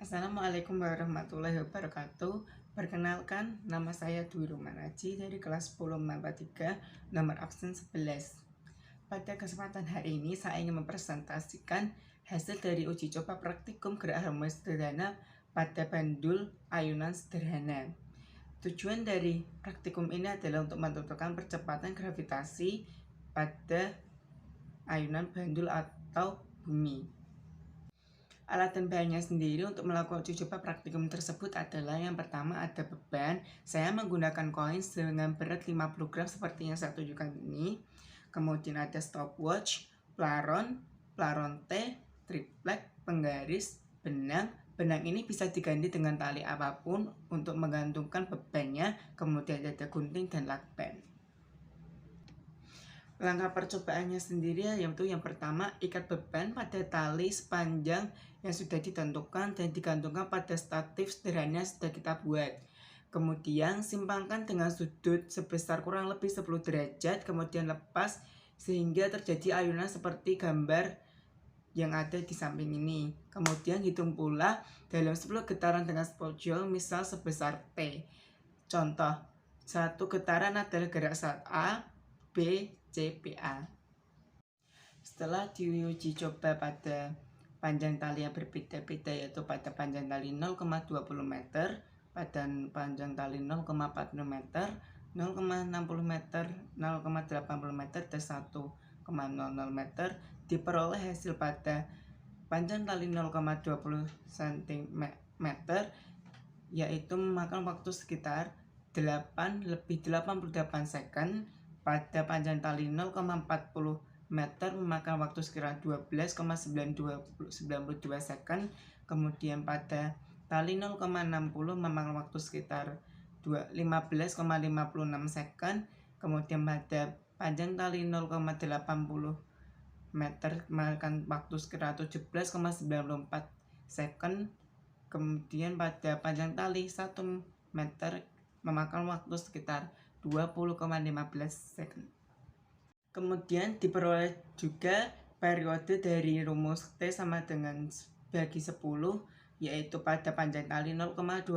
Assalamualaikum warahmatullahi wabarakatuh. Perkenalkan, nama saya Dwi Rumanaji dari kelas 10 Matematika nomor absen 11. Pada kesempatan hari ini saya ingin mempresentasikan hasil dari uji coba praktikum gerak harmonis sederhana pada bandul ayunan sederhana. Tujuan dari praktikum ini adalah untuk menentukan percepatan gravitasi pada ayunan bandul atau bumi. Alat dan bahannya sendiri untuk melakukan uji coba praktikum tersebut adalah yang pertama ada beban. Saya menggunakan koin dengan berat 50 gram seperti yang saya tunjukkan ini. Kemudian ada stopwatch, plaron T, triplek, penggaris, benang. Benang ini bisa diganti dengan tali apapun untuk menggantungkan bebannya. Kemudian ada gunting dan lakban. Langkah percobaannya sendiri yaitu yang pertama, ikat beban pada tali sepanjang yang sudah ditentukan dan digantungkan pada statif sederhana yang sudah kita buat. Kemudian simpangkan dengan sudut sebesar kurang lebih 10 derajat, kemudian lepas sehingga terjadi ayunan seperti gambar yang ada di samping ini. Kemudian hitung pula dalam 10 getaran dengan spojol misal sebesar T. Contoh, satu getaran adalah gerak saat A, B, C, P, A. Setelah diuji coba pada panjang tali yang berbeda-beda, yaitu pada panjang tali 0,20 meter, pada panjang tali 0,40 meter, 0,60 meter, 0,80 meter, dan 1,00 meter, diperoleh hasil pada panjang tali 0,20 cm, yaitu memakan waktu sekitar 8-88 second. Pada panjang tali 0,40 meter memakan waktu sekitar 12,92 second. Kemudian pada tali 0,60 memakan waktu sekitar 15,56 second. Kemudian pada panjang tali 0,80 meter memakan waktu sekitar 17,94 second. Kemudian pada panjang tali 1 meter memakan waktu sekitar 20,15 second. Kemudian diperoleh juga periode dari rumus T sama dengan bagi 10, yaitu pada panjang tali 0,20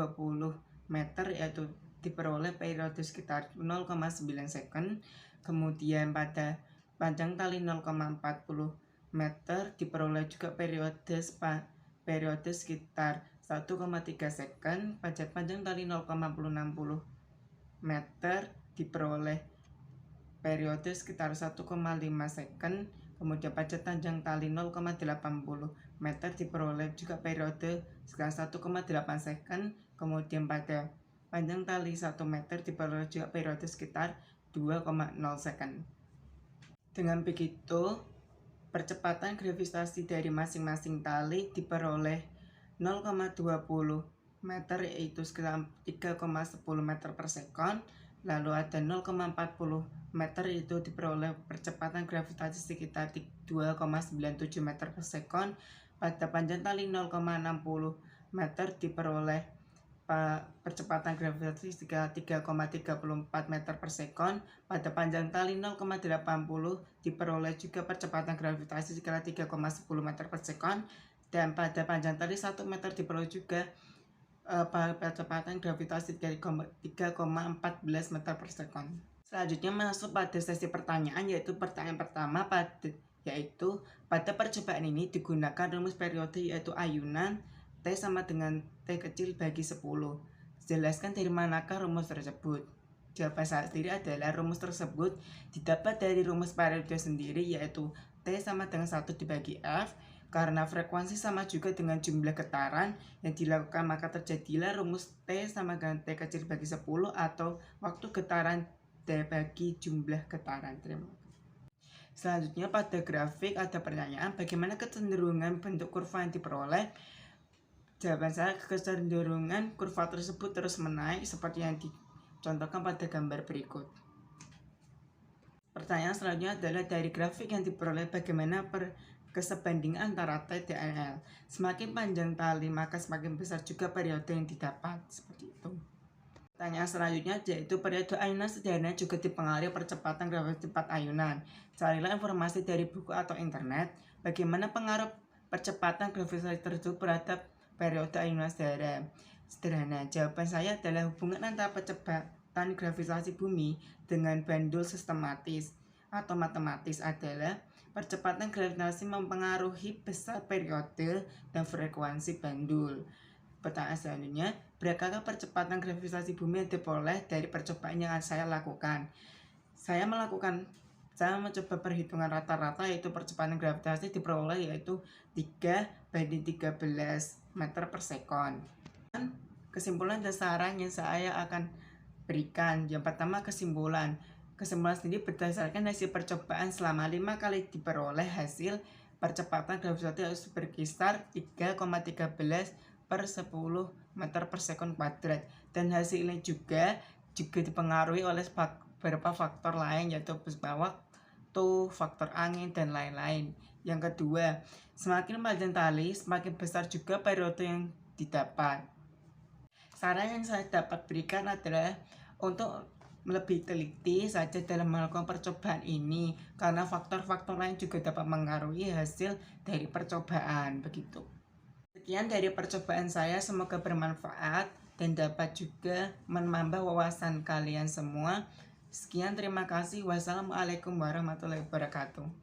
meter yaitu diperoleh periode sekitar 0,9 second. Kemudian pada panjang tali 0,40 meter diperoleh juga periode sekitar 1,3 second. Pada panjang tali 0,60 meter diperoleh periode sekitar 1,5 second. Kemudian pada panjang tali 0,80 meter diperoleh juga periode sekitar 1,8 second. Kemudian pada panjang tali 1 meter diperoleh juga periode sekitar 2,0 second. Dengan begitu, percepatan gravitasi dari masing-masing tali diperoleh 0,20 meter yaitu sekitar 3,10 meter per second. Lalu ada 0,40 meter itu diperoleh percepatan gravitasi sekitar 2,97 meter per second. Pada panjang tali 0,60 meter diperoleh percepatan gravitasi sekitar 3,34 meter per second. Pada panjang tali 0,80 diperoleh juga percepatan gravitasi sekitar 3,10 meter per second. Dan pada panjang tali 1 meter diperoleh juga percepatan gravitasi 3,14 meter per second. Selanjutnya masuk pada sesi pertanyaan, yaitu pertanyaan pertama yaitu pada percobaan ini digunakan rumus periode yaitu ayunan T sama dengan T kecil bagi 10. Jelaskan dari manakah rumus tersebut. Jawaban saya sendiri adalah rumus tersebut didapat dari rumus periode sendiri, yaitu T sama dengan 1 dibagi F. Karena frekuensi sama juga dengan jumlah getaran yang dilakukan, maka terjadilah rumus T sama dengan T kecil bagi 10 atau waktu getaran T bagi jumlah getaran. Terima kasih. Selanjutnya pada grafik ada pertanyaan, bagaimana kecenderungan bentuk kurva yang diperoleh? Jawaban saya, kecenderungan kurva tersebut terus menaik seperti yang dicontohkan pada gambar berikut. Pertanyaan selanjutnya adalah dari grafik yang diperoleh bagaimana kesebandingan antara T dan L. Semakin panjang tali maka semakin besar juga periode yang didapat, seperti itu. Pertanyaan selanjutnya yaitu periode ayunan sederhana juga dipengaruhi percepatan gravitasi cepat ayunan. Carilah informasi dari buku atau internet bagaimana pengaruh percepatan gravitasi tersebut terhadap periode ayunan darah. Sederhana, jawaban saya adalah hubungan antara percepatan gravitasi bumi dengan bandul sistematis atau matematis adalah percepatan gravitasi mempengaruhi besar periode dan frekuensi bandul. Pertanyaan selanjutnya, berapakah percepatan gravitasi bumi yang diperoleh dari percobaan yang saya lakukan? Saya mencoba perhitungan rata-rata, yaitu percepatan gravitasi diperoleh yaitu 3/13 meter per sekon. Kesimpulan dan saran yang saya akan berikan. Yang pertama, kesimpulan sendiri berdasarkan hasil percobaan selama 5 kali diperoleh hasil percepatan gravitasi harus berkisar 3,13 per 10 meter per sekon kuadrat, dan hasil ini juga dipengaruhi oleh beberapa faktor lain, yaitu waktu, faktor angin, dan lain-lain. Yang kedua, semakin panjang tali semakin besar juga periode yang didapat. Saran yang saya dapat berikan adalah untuk lebih teliti saja dalam melakukan percobaan ini, karena faktor-faktor lain juga dapat mengaruhi hasil dari percobaan. Begitu. Sekian dari percobaan saya, semoga bermanfaat dan dapat juga menambah wawasan kalian semua. Sekian, terima kasih. Wassalamualaikum warahmatullahi wabarakatuh.